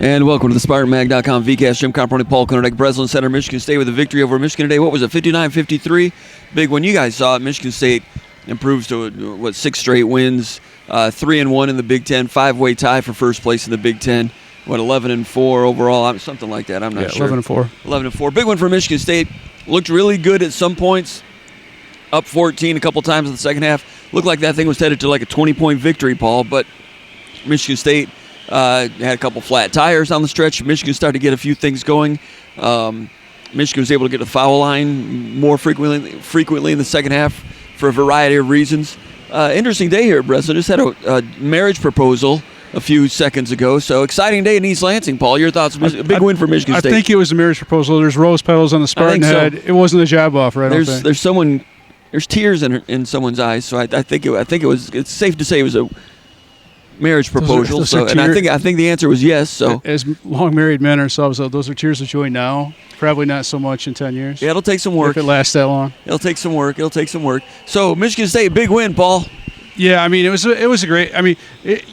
And welcome to the SpartaMag.com VCast. Jim Comparoni, Paul Konyndyk, Breslin Center, Michigan State with a victory over Michigan today. What was it, 59-53? Big one. You guys saw it. Michigan State improves to, 6 straight wins, 3-1 in the Big Ten, 5-way tie for first place in the Big Ten. 11-4 overall, something like that. I'm not sure. 11-4. 11-4. Big one for Michigan State. Looked really good at some points. Up 14 a couple times in the second half. Looked like that thing was headed to like a 20-point victory, Paul, but Michigan State had a couple flat tires on the stretch. Michigan started to get a few things going. Michigan was able to get the foul line more frequently in the second half for a variety of reasons. Interesting day here, Breslin. Just had a marriage proposal a few seconds ago. So exciting day in East Lansing, Paul. Your thoughts? A big win for Michigan State. I think it was a marriage proposal. There's rose petals on the Spartan head. It wasn't a job offer. I don't think. There's tears in someone's eyes. So I think it was. It's safe to say it was a marriage proposal. And I think the answer was yes. So as long married men ourselves, those are tears of joy now. Probably not so much in 10 years. Yeah, it'll take some work. If it lasts that long. It'll take some work. So Michigan State, big win, Paul. Yeah, I mean, it was a great. I mean,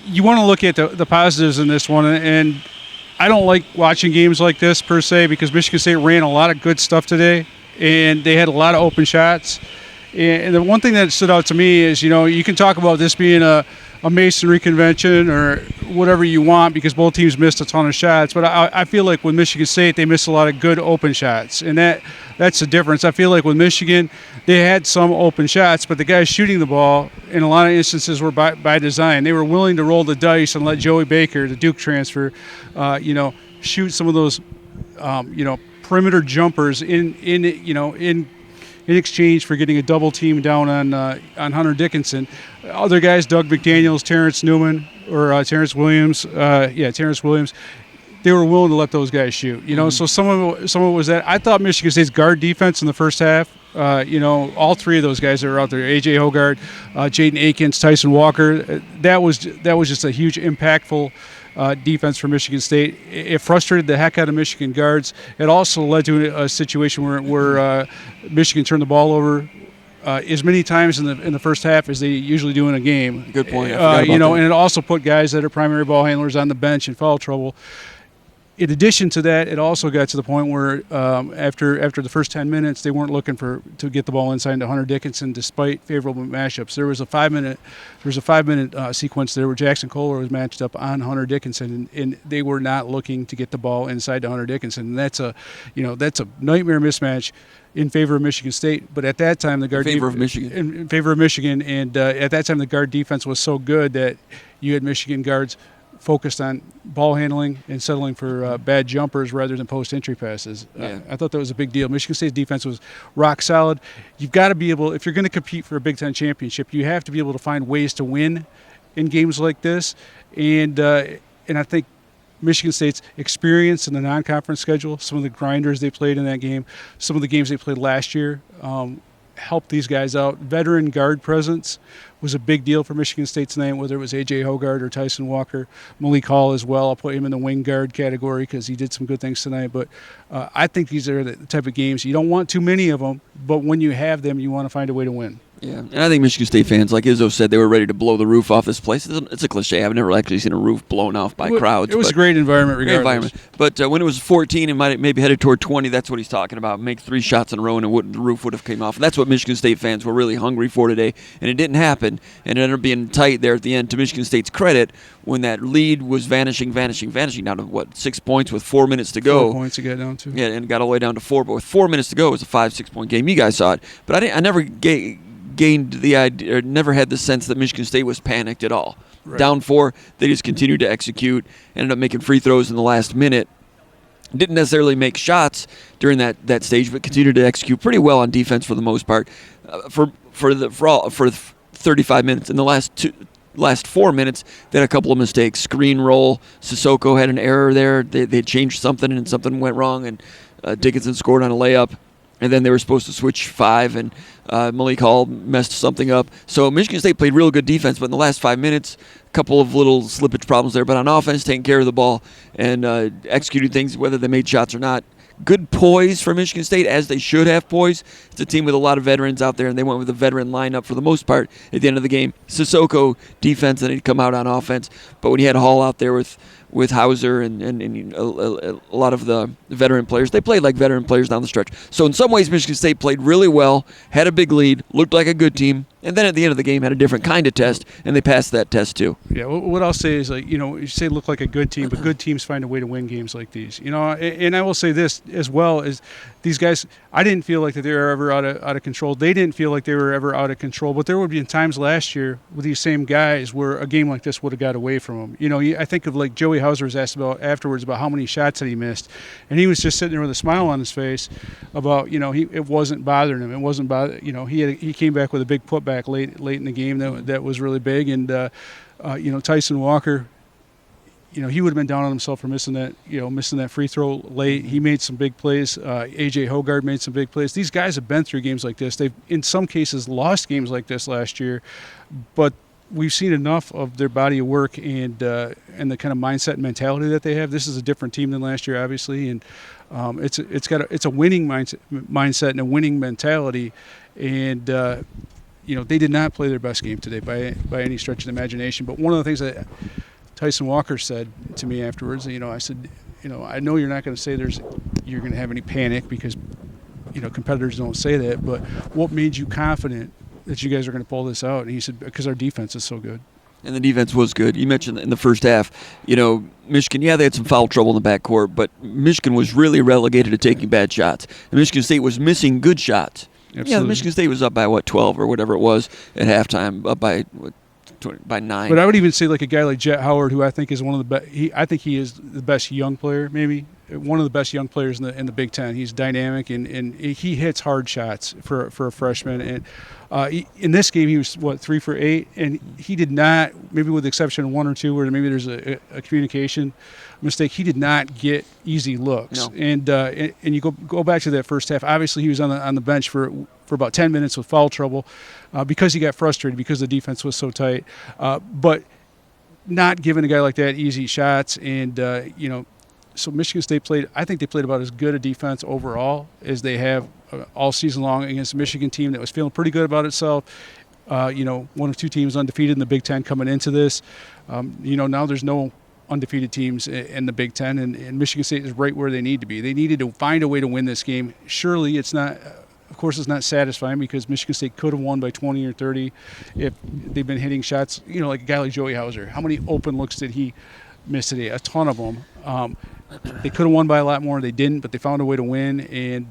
you want to look at the positives in this one, and I don't like watching games like this per se because Michigan State ran a lot of good stuff today, and they had a lot of open shots. And the one thing that stood out to me is, you can talk about this being a masonry convention or whatever you want because both teams missed a ton of shots. But I feel like with Michigan State, they missed a lot of good open shots. And that's the difference. I feel like with Michigan, they had some open shots, but the guys shooting the ball in a lot of instances were by design. They were willing to roll the dice and let Joey Baker, the Duke transfer, shoot some of those, perimeter jumpers in exchange for getting a double team down on Hunter Dickinson. Other guys, Doug McDaniels, Terrence Newman, or Terrence Williams, they were willing to let those guys shoot. So some of it was that. I thought Michigan State's guard defense in the first half, all three of those guys that were out there, A.J. Hogard, Jaden Akins, Tyson Walker, that was just a huge impactful defense for Michigan State. It frustrated the heck out of Michigan guards. It also led to a situation where Michigan turned the ball over as many times in the first half as they usually do in a game. Good point. And it also put guys that are primary ball handlers on the bench in foul trouble. In addition to that, it also got to the point where after the first 10 minutes, they weren't looking to get the ball inside to Hunter Dickinson despite favorable matchups. There was a 5-minute sequence there where Jackson Kohler was matched up on Hunter Dickinson, and they were not looking to get the ball inside to Hunter Dickinson. And that's a nightmare mismatch in favor of Michigan State. But at that time, the guard in favor of Michigan, and at that time the guard defense was so good that you had Michigan guards focused on ball handling and settling for bad jumpers rather than post-entry passes. Yeah. I thought that was a big deal. Michigan State's defense was rock solid. You've got to be able, if you're going to compete for a Big Ten championship, you have to be able to find ways to win in games like this. And I think Michigan State's experience in the non-conference schedule, some of the grinders they played in that game, some of the games they played last year, helped these guys out. Veteran guard presence was a big deal for Michigan State tonight, whether it was A.J. Hogard or Tyson Walker. Malik Hall as well. I'll put him in the wing guard category because he did some good things tonight. But I think these are the type of games you don't want too many of them, but when you have them, you want to find a way to win. Yeah, and I think Michigan State fans, like Izzo said, they were ready to blow the roof off this place. It's a cliche. I've never actually seen a roof blown off by crowds. It was a great environment regardless. But when it was 14 and maybe headed toward 20, that's what he's talking about. Make 3 shots in a row and the roof would have came off. And that's what Michigan State fans were really hungry for today. And it didn't happen. And it ended up being tight there at the end, to Michigan State's credit, when that lead was vanishing down to, 6 points with 4 minutes to go. 4 points to get down to. Yeah, and got all the way down to 4. But with 4 minutes to go, it was a 5-6 point game. You guys saw it. But I never gained the idea, or never had the sense that Michigan State was panicked at all. Right. Down 4, they just continued to execute, ended up making free throws in the last minute. Didn't necessarily make shots during that stage, but continued to execute pretty well on defense for the most part. For 35 minutes. In the last 4 minutes, they had a couple of mistakes. Screen roll, Sissoko had an error there. They changed something and something went wrong, and Dickinson scored on a layup. And then they were supposed to switch 5, and Malik Hall messed something up. So Michigan State played real good defense, but in the last 5 minutes, a couple of little slippage problems there. But on offense, taking care of the ball and executing things, whether they made shots or not. Good poise for Michigan State, as they should have poise. It's a team with a lot of veterans out there, and they went with a veteran lineup for the most part at the end of the game. Sissoko defense, and he'd come out on offense. But when you had Hall out there with with Hauser and a lot of the veteran players. They played like veteran players down the stretch. So in some ways, Michigan State played really well, had a big lead, looked like a good team, and then at the end of the game had a different kind of test, and they passed that test too. Yeah, what I'll say is, you say look like a good team, but good teams find a way to win games like these. And I will say this as well, is these guys, I didn't feel like that they were ever out of control. They didn't feel like they were ever out of control, but there would be times last year with these same guys where a game like this would have got away from them. I think of like Joey Hauser was asked about afterwards about how many shots that he missed, and he was just sitting there with a smile on his face about, it wasn't bothering him. It wasn't he came back with a big putback late in the game that was really big, and Tyson Walker, he would have been down on himself for missing that free throw late. He made some big plays. AJ Hogard made some big plays. These guys have been through games like this. They've, in some cases, lost games like this last year, but we've seen enough of their body of work and the kind of mindset and mentality that they have. This is a different team than last year, obviously, and it's a winning mindset and a winning mentality, and they did not play their best game today by any stretch of the imagination. But one of the things that Tyson Walker said to me afterwards, I said, I know you're not going to say you're going to have any panic because, competitors don't say that, but what made you confident that you guys are going to pull this out? And he said, because our defense is so good. And the defense was good. You mentioned in the first half, Michigan, they had some foul trouble in the backcourt, but Michigan was really relegated to taking bad shots. And Michigan State was missing good shots. Absolutely. Yeah, Michigan State was up by 12 or whatever it was at halftime, up by 9. But I would even say like a guy like Jet Howard, who I think is one of the best. I think he is the best young player, maybe one of the best young players in the Big Ten. He's dynamic and he hits hard shots for a freshman. And in this game, he was 3 for 8, and he did not, maybe with the exception of one or two where maybe there's a communication mistake, he did not get easy looks. No. And you go back to that first half. Obviously, he was on the bench for about 10 minutes with foul trouble because he got frustrated because the defense was so tight. But not giving a guy like that easy shots, and so Michigan State I think they played about as good a defense overall as they have all season long against a Michigan team that was feeling pretty good about itself. One of two teams undefeated in the Big Ten coming into this. Now there's no undefeated teams in the Big Ten, and Michigan State is right where they need to be. They needed to find a way to win this game. Surely it's not, of course, it's not satisfying because Michigan State could have won by 20 or 30 if they've been hitting shots, like a guy like Joey Hauser. How many open looks did he miss today? A ton of them. They could have won by a lot more. They didn't, but they found a way to win, and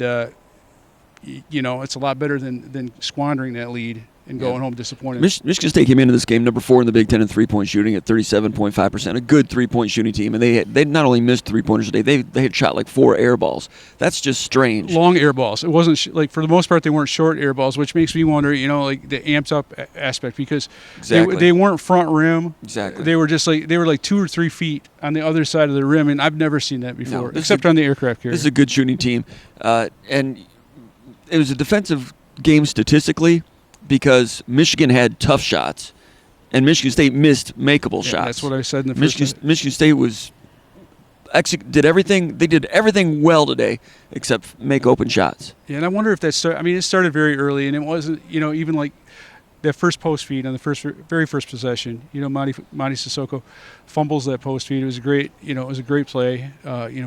it's a lot better than squandering that lead and going home disappointed. Michigan State came into this game number 4 in the Big Ten in three-point shooting at 37.5%, a good three-point shooting team, and they not only missed three-pointers today, they had shot like 4 air balls. That's just strange. Long air balls. It wasn't like, for the most part, they weren't short air balls, which makes me wonder, like the amped up aspect, because they weren't front rim. Exactly. They were just like 2 or 3 feet on the other side of the rim, and I've never seen that before, except on the aircraft carrier. This is a good shooting team, and it was a defensive game statistically, because Michigan had tough shots, and Michigan State missed makeable shots. That's what I said in the first. Michigan State did everything. They did everything well today, except make open shots. Yeah, and I wonder if that started. I mean, it started very early, and it wasn't. Even like that first post feed on the very first possession. Madi Sissoko fumbles that post feed. It was a great. It was a great play.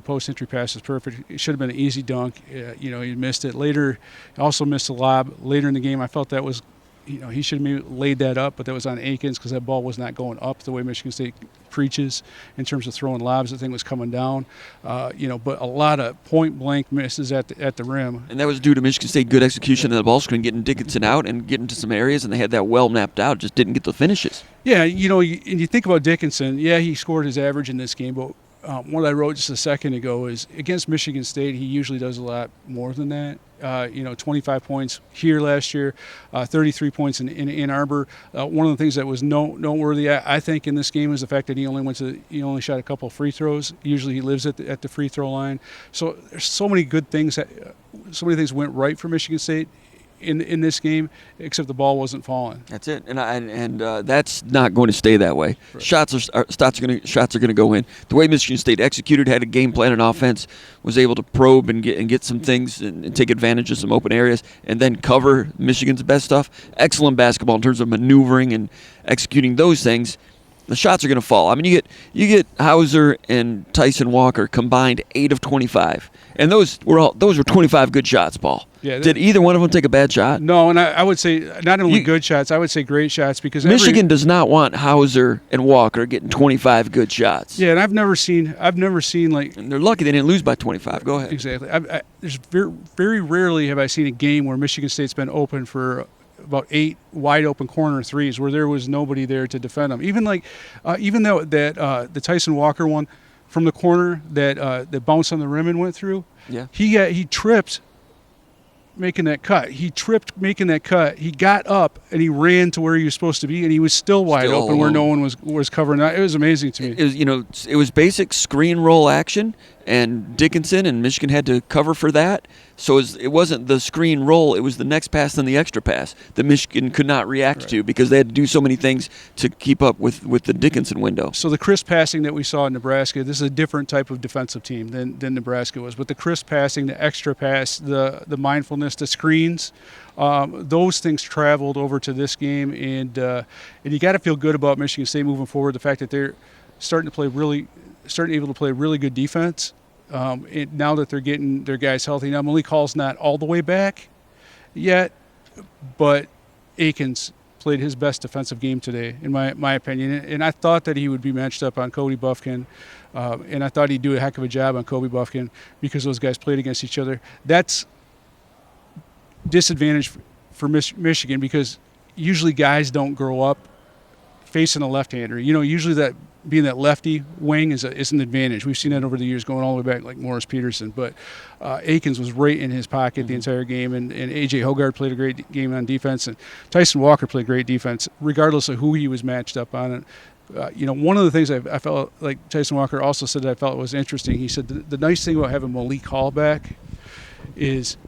Post entry pass is perfect. It should have been an easy dunk. He missed it later. He also missed a lob later in the game. I felt that was. He should have maybe laid that up, but that was on Akins because that ball was not going up the way Michigan State preaches in terms of throwing lobs. The thing was coming down, but a lot of point-blank misses at the rim. And that was due to Michigan State good execution of the ball screen, getting Dickinson out and getting to some areas, and they had that well mapped out, just didn't get the finishes. Yeah, and you think about Dickinson, he scored his average in this game, but what I wrote just a second ago is against Michigan State, he usually does a lot more than that. 25 points here last year, 33 points in Ann Arbor. One of the things that was noteworthy, I think, in this game is the fact that he only shot a couple of free throws. Usually he lives at the free throw line. So there's so many good things so many things went right for Michigan State in this game, except the ball wasn't falling. That's it, and that's not going to stay that way. Right. Shots are going to go in. The way Michigan State executed, had a game plan and offense, was able to probe and get some things and take advantage of some open areas, and then cover Michigan's best stuff. Excellent basketball in terms of maneuvering and executing those things. The shots are going to fall. I mean, you get Hauser and Tyson Walker combined 8 of 25, and those were 25 good shots, Paul. Yeah, Did either one of them take a bad shot? No, and I would say not only good shots, I would say great shots because Michigan does not want Hauser and Walker getting 25 good shots. Yeah, and I've never seen like. And they're lucky they didn't lose by 25. Go ahead. Exactly. There's very rarely have I seen a game where Michigan State's been open for about 8 wide open corner threes where there was nobody there to defend them. Even though the Tyson Walker one from the corner that bounced on the rim and went through. Yeah. He tripped making that cut. He got up and he ran to where he was supposed to be, and he was still wide open where no one was covering that. It was amazing to me. It was basic screen roll action, and Dickinson and Michigan had to cover for that. So it wasn't the screen roll; it was the next pass and the extra pass that Michigan could not react to because they had to do so many things to keep up with the Dickinson window. So the crisp passing that we saw in Nebraska, this is a different type of defensive team than Nebraska was. But the crisp passing, the extra pass, the mindfulness, the screens, those things traveled over to this game, and you got to feel good about Michigan State moving forward. The fact that they're starting able to play really good defense. Now that they're getting their guys healthy. Now, Malik Hall's not all the way back yet, but Akins played his best defensive game today, in my opinion. And I thought that he would be matched up on Cody Buffkin, and I thought he'd do a heck of a job on Kobe Buffkin because those guys played against each other. That's disadvantage for Michigan because usually guys don't grow up facing a left-hander. Usually that being that lefty wing is an advantage. We've seen that over the years going all the way back like Morris Peterson. But Akins was right in his pocket the entire game, and A.J. Hogard played a great game on defense, and Tyson Walker played great defense regardless of who he was matched up on. One of the things I felt like Tyson Walker also said that I felt was interesting, he said the nice thing about having Malik Hall back is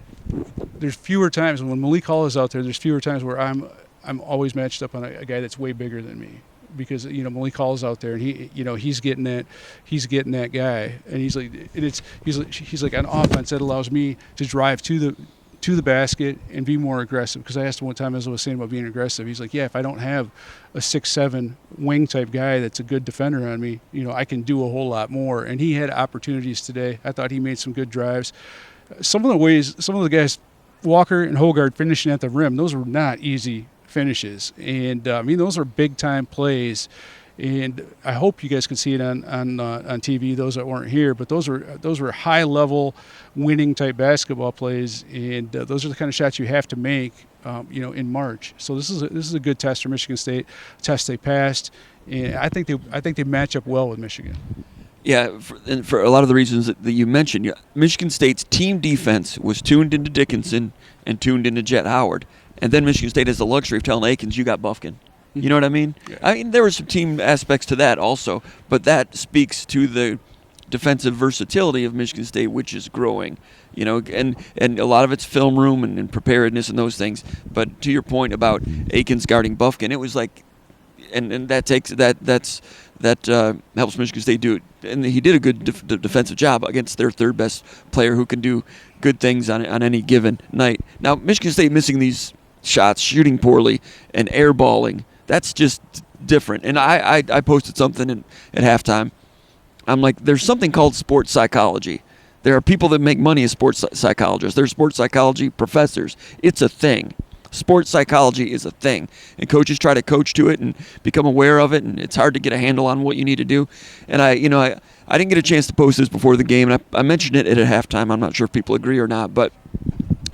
there's fewer times when Malik Hall is out there, there's fewer times where I'm always matched up on a guy that's way bigger than me. Because Malik Hall's out there and he's getting that guy, and he's like on offense that allows me to drive to the basket and be more aggressive. Because I asked him one time as I was saying about being aggressive, he's like, yeah, if I don't have a 6'7" wing type guy that's a good defender on me, I can do a whole lot more. And he had opportunities today. I thought he made some good drives. Some of the guys, Walker and Hogard finishing at the rim, those were not easy finishes, and those are big time plays, and I hope you guys can see it on TV, those that weren't here, but those were high level winning type basketball plays, and those are the kind of shots you have to make in March. So this is a good test for Michigan State, a test they passed, and I think they match up well with Michigan. Yeah, for a lot of the reasons that you mentioned, Michigan State's team defense was tuned into Dickinson and tuned into Jet Howard. And then Michigan State has the luxury of telling Akins, you got Buffkin. You know what I mean? Yeah. I mean, there were some team aspects to that also, but that speaks to the defensive versatility of Michigan State, which is growing. And a lot of it's film room and preparedness and those things. But to your point about Akins guarding Buffkin, it was like, and that helps Michigan State do it. And he did a good defensive job against their third best player who can do good things on any given night. Now, Michigan State missing these shots, shooting poorly, and airballing, that's just different. And I posted something at halftime. I'm like, there's something called sports psychology. There are people that make money as sports psychologists. They're sports psychology professors. It's a thing. Sports psychology is a thing. And coaches try to coach to it and become aware of it, and it's hard to get a handle on what you need to do. And I didn't get a chance to post this before the game, and I mentioned it at halftime. I'm not sure if people agree or not, but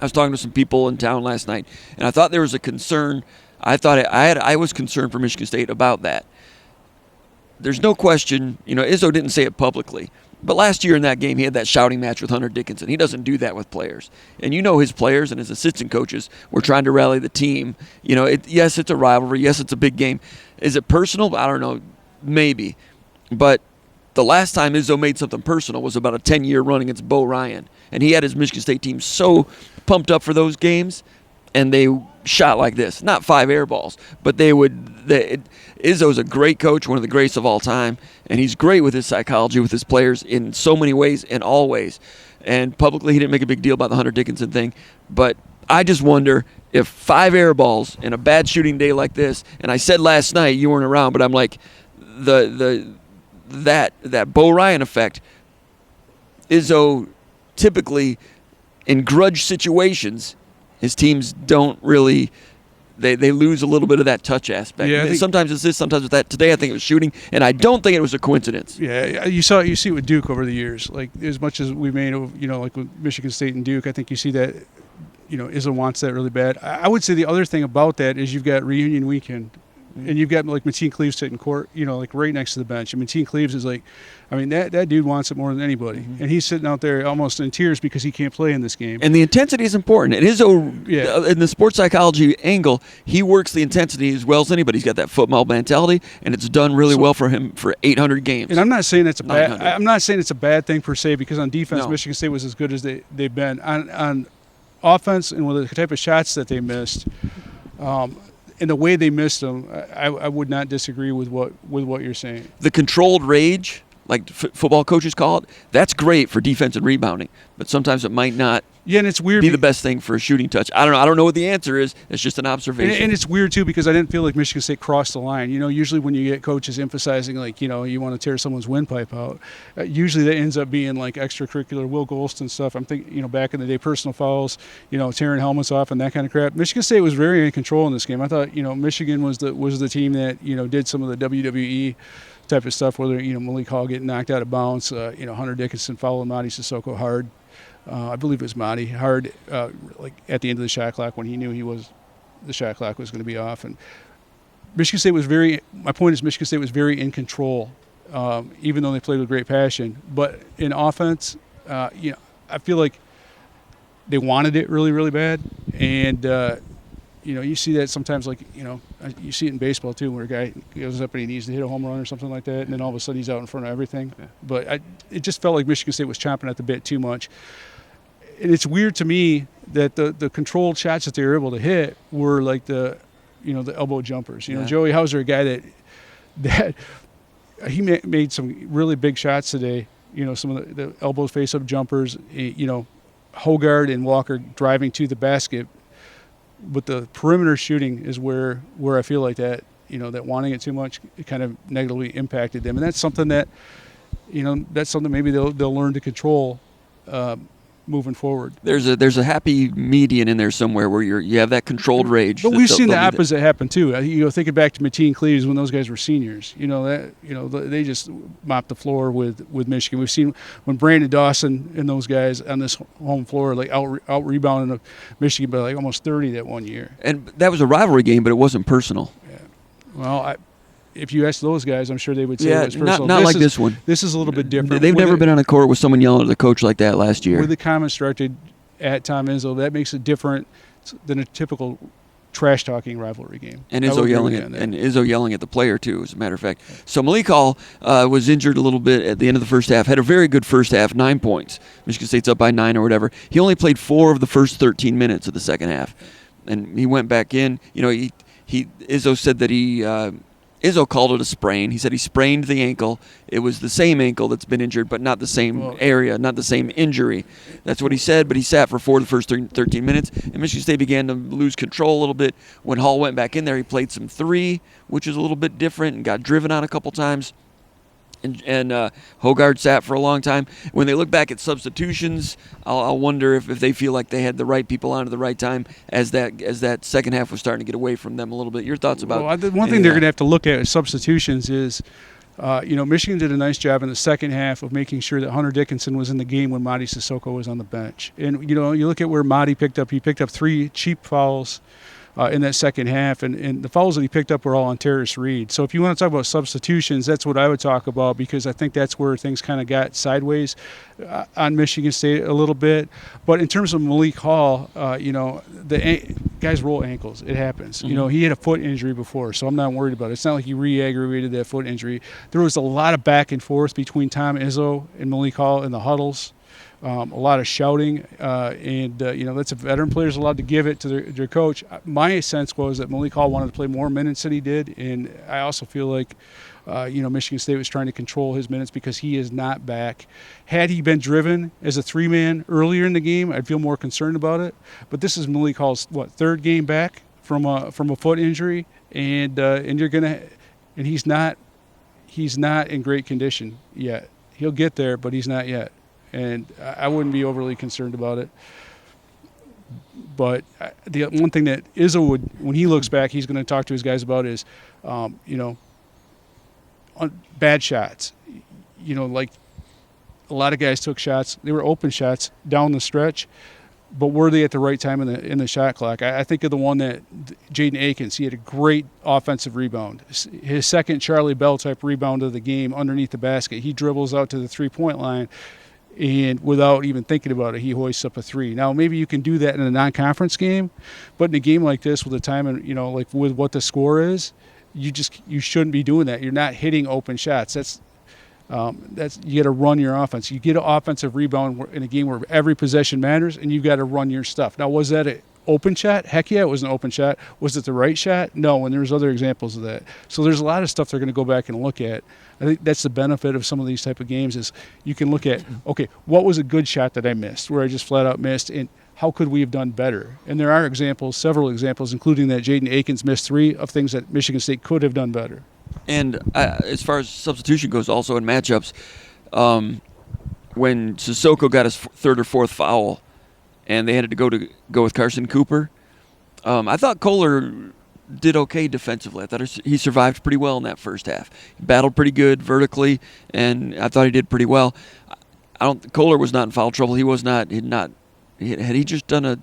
I was talking to some people in town last night, and I thought there was a concern. I was concerned for Michigan State about that. There's no question, Izzo didn't say it publicly, but last year in that game he had that shouting match with Hunter Dickinson. He doesn't do that with players. And his players and his assistant coaches were trying to rally the team. Yes, it's a rivalry. Yes, it's a big game. Is it personal? I don't know. Maybe. But the last time Izzo made something personal was about a 10-year run against Bo Ryan. And he had his Michigan State team so pumped up for those games, and they shot like this. Not 5 air balls, but Izzo's a great coach, one of the greats of all time, and he's great with his psychology, with his players in so many ways and all ways. And publicly he didn't make a big deal about the Hunter Dickinson thing, but I just wonder if 5 air balls in a bad shooting day like this, and I said last night, you weren't around, but I'm like, that Bo Ryan effect. Izzo typically in grudge situations, his teams don't really. They lose a little bit of that touch aspect. Yeah, sometimes it's this, sometimes it's that. Today I think it was shooting, and I don't think it was a coincidence. Yeah, you see it with Duke over the years. Like as much as we made, like with Michigan State and Duke, I think you see that, Izzo wants that really bad. I would say the other thing about that is you've got reunion weekend, and you've got like Mateen Cleaves sitting court, like right next to the bench. And Mateen Cleaves is like, that dude wants it more than anybody, and he's sitting out there almost in tears because he can't play in this game. And the intensity is important. And Izzo, in the sports psychology angle, he works the intensity as well as anybody. He's got that football mentality, and it's done really well for him for 800 games. And I'm not saying it's a bad. I'm not saying it's a bad thing per se, because on defense, Michigan State was as good as they've been. On offense and with the type of shots that they missed. And the way they missed them, I would not disagree with what you're saying. The controlled rage, like football coaches call it, that's great for defensive rebounding, but sometimes it might not. Yeah, and it's weird. Be the best thing for a shooting touch. I don't know. I don't know what the answer is. It's just an observation. And it's weird too, because I didn't feel like Michigan State crossed the line. Usually when you get coaches emphasizing like you want to tear someone's windpipe out, usually that ends up being like extracurricular Will Golston stuff. I'm thinking back in the day, personal fouls, tearing helmets off and that kind of crap. Michigan State was very in control in this game. I thought Michigan was the team that did some of the WWE type of stuff, whether Malik Hall getting knocked out of bounds, Hunter Dickinson following Mady Sissoko hard. I believe it was Mady hard, like at the end of the shot clock when he knew the shot clock was going to be off. And Michigan State was my point is Michigan State was very in control, even though they played with great passion. But in offense, I feel like they wanted it really, really bad. And, you see that sometimes, like, you see it in baseball too, where a guy goes up and he needs to hit a home run or something like that, and then all of a sudden he's out in front of everything. Yeah. But it just felt like Michigan State was chomping at the bit too much. And it's weird to me that the controlled shots that they were able to hit were like the elbow jumpers. Joey Hauser, a guy that he made some really big shots today. Some of the elbow face-up jumpers. Hogard and Walker driving to the basket. But the perimeter shooting is where I feel like that that wanting it too much, it kind of negatively impacted them, and that's something that maybe they'll learn to control moving forward. There's a happy median in there somewhere where you have that controlled rage. But we've seen the opposite happen too. Thinking back to Mateen Cleaves when those guys were seniors. They just mopped the floor with Michigan. We've seen when Brandon Dawson and those guys on this home floor like out rebounding Michigan by like almost 30 that one year. And that was a rivalry game, but it wasn't personal. Yeah. Well, if you ask those guys, I'm sure they would say it was personal. Not like this one. This is a little bit different. They've never been on a court with someone yelling at the coach like that last year. With the comments directed at Tom Izzo, that makes it different than a typical trash-talking rivalry game. And Izzo yelling at the player, too, as a matter of fact. So Malik Hall was injured a little bit at the end of the first half, had a very good first half, 9 points. Michigan State's up by 9 or whatever. He only played 4 of the first 13 minutes of the second half. And he went back in. Izzo said that Izzo called it a sprain. He said he sprained the ankle. It was the same ankle that's been injured, but not the same area, not the same injury. That's what he said, but he sat for 4 of the first 13 minutes, and Michigan State began to lose control a little bit. When Hall went back in there, he played some 3, which is a little bit different, and got driven on a couple times. And Hogard sat for a long time. When they look back at substitutions, I'll wonder if they feel like they had the right people on at the right time as that second half was starting to get away from them a little bit. Your thoughts about one thing they're going to have to look at substitutions is, Michigan did a nice job in the second half of making sure that Hunter Dickinson was in the game when Mady Sissoko was on the bench. And, you look at where Mady picked up. He picked up 3 cheap fouls in that second half, and the fouls that he picked up were all on Terrace Reed. So if you want to talk about substitutions, that's what I would talk about, because I think that's where things kind of got sideways on Michigan State a little bit. But in terms of Malik Hall, the guys roll ankles. It happens. Mm-hmm. He had a foot injury before, so I'm not worried about it. It's not like he re-aggravated that foot injury. There was a lot of back and forth between Tom Izzo and Malik Hall in the huddles. A lot of shouting, and that's a veteran player's allowed to give it to their coach. My sense was that Malik Hall wanted to play more minutes than he did, and I also feel like Michigan State was trying to control his minutes because he is not back. Had he been driven as a 3-man earlier in the game, I'd feel more concerned about it. But this is Malik Hall's 3rd game back from a foot injury, and he's not. he's not in great condition yet. He'll get there, but he's not yet. And I wouldn't be overly concerned about it. But the one thing that Izzo would, when he looks back, he's going to talk to his guys about is, bad shots. Like a lot of guys took shots. They were open shots down the stretch, but were they at the right time in the shot clock? I think of the one that Jaden Akins, he had a great offensive rebound. His second Charlie Bell type rebound of the game underneath the basket. He dribbles out to the 3-point line, and without even thinking about it, he hoists up a three. Now, maybe you can do that in a non-conference game, but in a game like this with the time and, like with what the score is, you shouldn't be doing that. You're not hitting open shots. That's you got to run your offense. You get an offensive rebound in a game where every possession matters, and you've got to run your stuff. Now, was that an open shot? Heck yeah, it was an open shot. Was it the right shot? No, and there's other examples of that. So there's a lot of stuff they're going to go back and look at. I think that's the benefit of some of these type of games is you can look at, okay, what was a good shot that I missed, where I just flat out missed, and how could we have done better? And there are examples, several examples, including that Jaden Akins missed three of things that Michigan State could have done better. And as far as substitution goes, also in matchups, when Sissoko got his third or fourth foul, and they had to go with Carson Cooper, I thought Kohler did okay defensively. I thought he survived pretty well in that first half. He battled pretty good vertically, and I thought he did pretty well. Kohler was not in foul trouble. He was not. Had he just done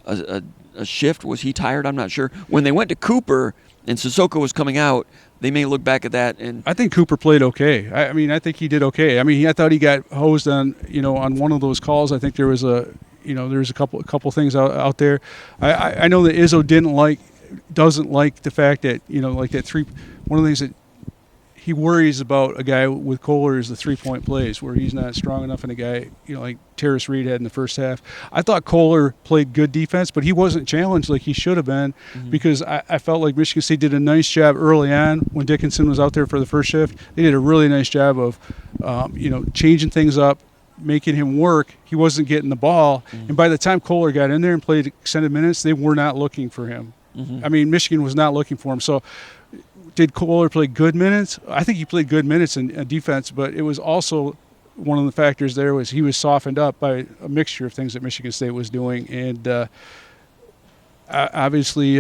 a shift? Was he tired? I'm not sure. When they went to Cooper and Sissoko was coming out, they may look back at that and I think Cooper played okay. I think he did okay. I thought he got hosed on on one of those calls. I think there was a couple things out there. I know that Izzo doesn't like the fact that like that three. One of the things that he worries about a guy with Kohler is the 3-point plays where he's not strong enough, and a guy like Terrace Reed had in the first half. I thought Kohler played good defense, but he wasn't challenged like he should have been because I felt like Michigan State did a nice job early on when Dickinson was out there for the first shift. They did a really nice job of changing things up, making him work. He wasn't getting the ball, and by the time Kohler got in there and played extended minutes, they were not looking for him. Michigan was not looking for him. So did Kohler play good minutes? I think he played good minutes in defense, but it was also one of the factors there was he was softened up by a mixture of things that Michigan State was doing. And obviously,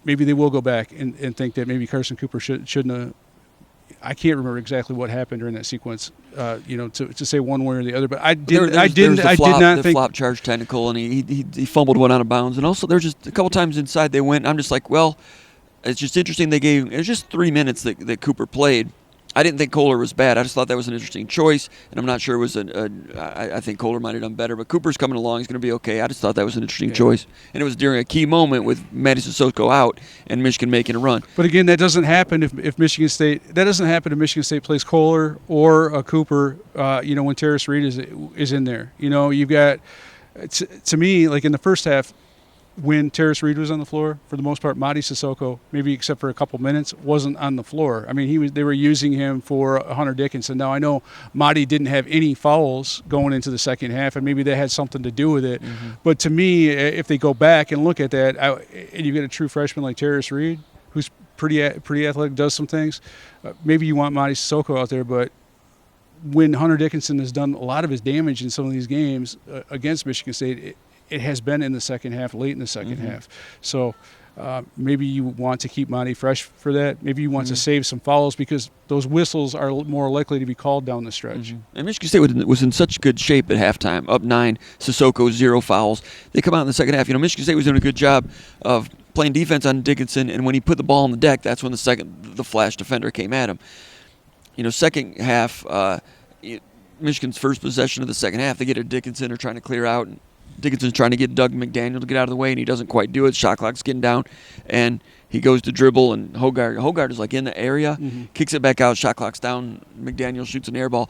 maybe they will go back and think that maybe Carson Cooper shouldn't have. I can't remember exactly what happened during that sequence, to say one way or the other. But I did not think the flop charge technical, and he fumbled one out of bounds. And also, there's just a couple times inside they went. I'm just like, well, it's just interesting. It was just 3 minutes that Cooper played. I didn't think Kohler was bad. I just thought that was an interesting choice, and I'm not sure it was I think Kohler might have done better, but Cooper's coming along. He's going to be okay. I just thought that was an interesting choice, and it was during a key moment with Matty Sissoko out and Michigan making a run. But again, that doesn't happen if Michigan State. That doesn't happen if Michigan State plays Kohler or Cooper. When Terrace Reed is in there. You've got to me like in the first half. When Terrace Reed was on the floor, for the most part, Matty Sissoko, maybe except for a couple minutes, wasn't on the floor. They were using him for Hunter Dickinson. Now, I know Matty didn't have any fouls going into the second half, and maybe that had something to do with it. But to me, if they go back and look at that, and you get a true freshman like Terrace Reed, who's pretty athletic, does some things, maybe you want Matty Sissoko out there, but when Hunter Dickinson has done a lot of his damage in some of these games against Michigan State, it has been in the second half, late in the second half. So maybe you want to keep Monty fresh for that. Maybe you want to save some fouls because those whistles are more likely to be called down the stretch. And Michigan State was in such good shape at halftime, up 9, Sissoko 0 fouls. They come out in the second half. Michigan State was doing a good job of playing defense on Dickinson, and when he put the ball on the deck, that's when the flash defender came at him. Second half, Michigan's first possession of the second half, they get a Dickinson, are trying to clear out, and Dickinson's trying to get Doug McDaniel to get out of the way, and he doesn't quite do it. Shot clock's getting down, and he goes to dribble, and Hogard is like in the area, kicks it back out, shot clock's down, McDaniel shoots an air ball.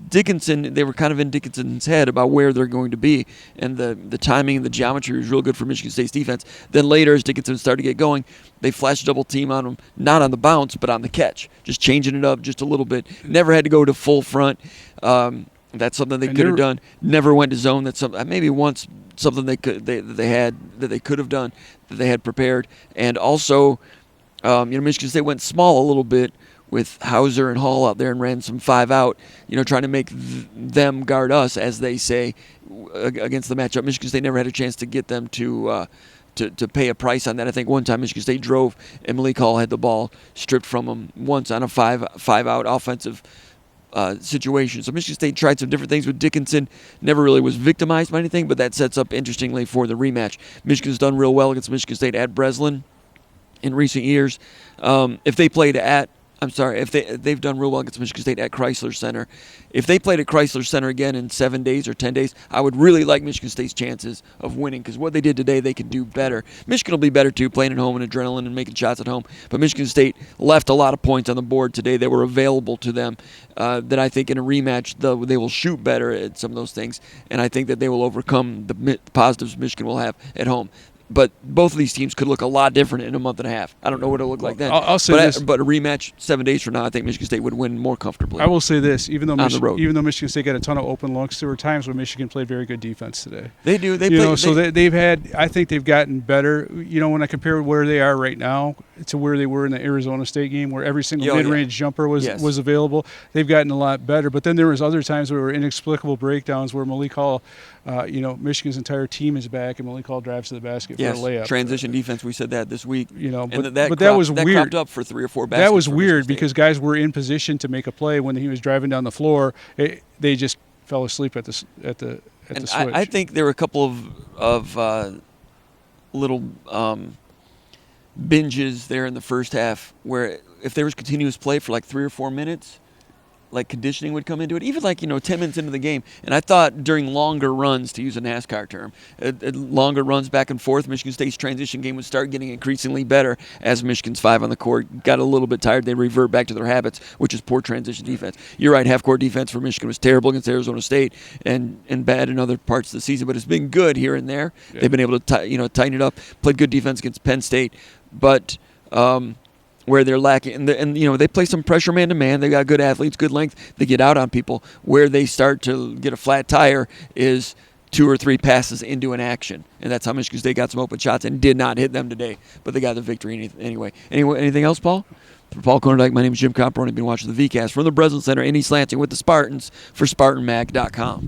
Dickinson, they were kind of in Dickinson's head about where they're going to be, and the timing and the geometry was real good for Michigan State's defense. Then later, as Dickinson started to get going, they flashed double team on him, not on the bounce, but on the catch, just changing it up just a little bit. Never had to go to full front. That's something they could have done. Never went to zone. That's maybe once something they could have done that they had prepared. And also, Michigan State went small a little bit with Hauser and Hall out there and ran some 5 out, trying to make them guard us, as they say, against the matchup. Michigan State never had a chance to get them to pay a price on that. I think one time Michigan State drove and Malik Hall had the ball stripped from him once on a 5 out offensive situation. So Michigan State tried some different things with Dickinson, never really was victimized by anything, but that sets up interestingly for the rematch. Michigan's done real well against Michigan State at Breslin in recent years. If they've done real well against Michigan State at Chrysler Center. If they played at Chrysler Center again in 7 days or 10 days, I would really like Michigan State's chances of winning, because what they did today, they can do better. Michigan will be better too, playing at home and adrenaline and making shots at home. But Michigan State left a lot of points on the board today that were available to them that I think in a rematch they will shoot better at some of those things, and I think that they will overcome the positives Michigan will have at home. But both of these teams could look a lot different in a month and a half. I don't know what it'll look like then. I'll say this. But a rematch 7 days from now, I think Michigan State would win more comfortably. I will say this. Even though Michigan State got a ton of open looks, there were times when Michigan played very good defense today. They do. I think they've gotten better. When I compare where they are right now to where they were in the Arizona State game, where every single mid-range jumper was available, they've gotten a lot better. But then there was other times where there were inexplicable breakdowns where Malik Hall, Michigan's entire team is back, and Malik Hall drives to the basket for a layup. Transition defense. We said that this week. That was weird. That cropped up for 3 or 4 baskets. That was weird because guys were in position to make a play when he was driving down the floor. They just fell asleep at the switch. I think there were a couple of little binges there in the first half where if there was continuous play for like 3 or 4 minutes, like conditioning would come into it, even 10 minutes into the game. And I thought during longer runs, to use a NASCAR term, longer runs back and forth, Michigan State's transition game would start getting increasingly better as Michigan's 5 on the court got a little bit tired. They revert back to their habits, which is poor transition defense. You're right, half-court defense for Michigan was terrible against Arizona State and bad in other parts of the season, but it's been good here and there. Yeah. They've been able to tighten it up, played good defense against Penn State, but where they're lacking, they play some pressure man-to-man. They got good athletes, good length. They get out on people. Where they start to get a flat tire is 2 or 3 passes into an action, and that's how Michigan State got some open shots and did not hit them today. But they got the victory anyway. Anything else, Paul? For Paul Konyndyk, my name is Jim Comparoni. I've been watching the VCast from the Breslin Center in East Lansing with the Spartans for SpartaMag.com.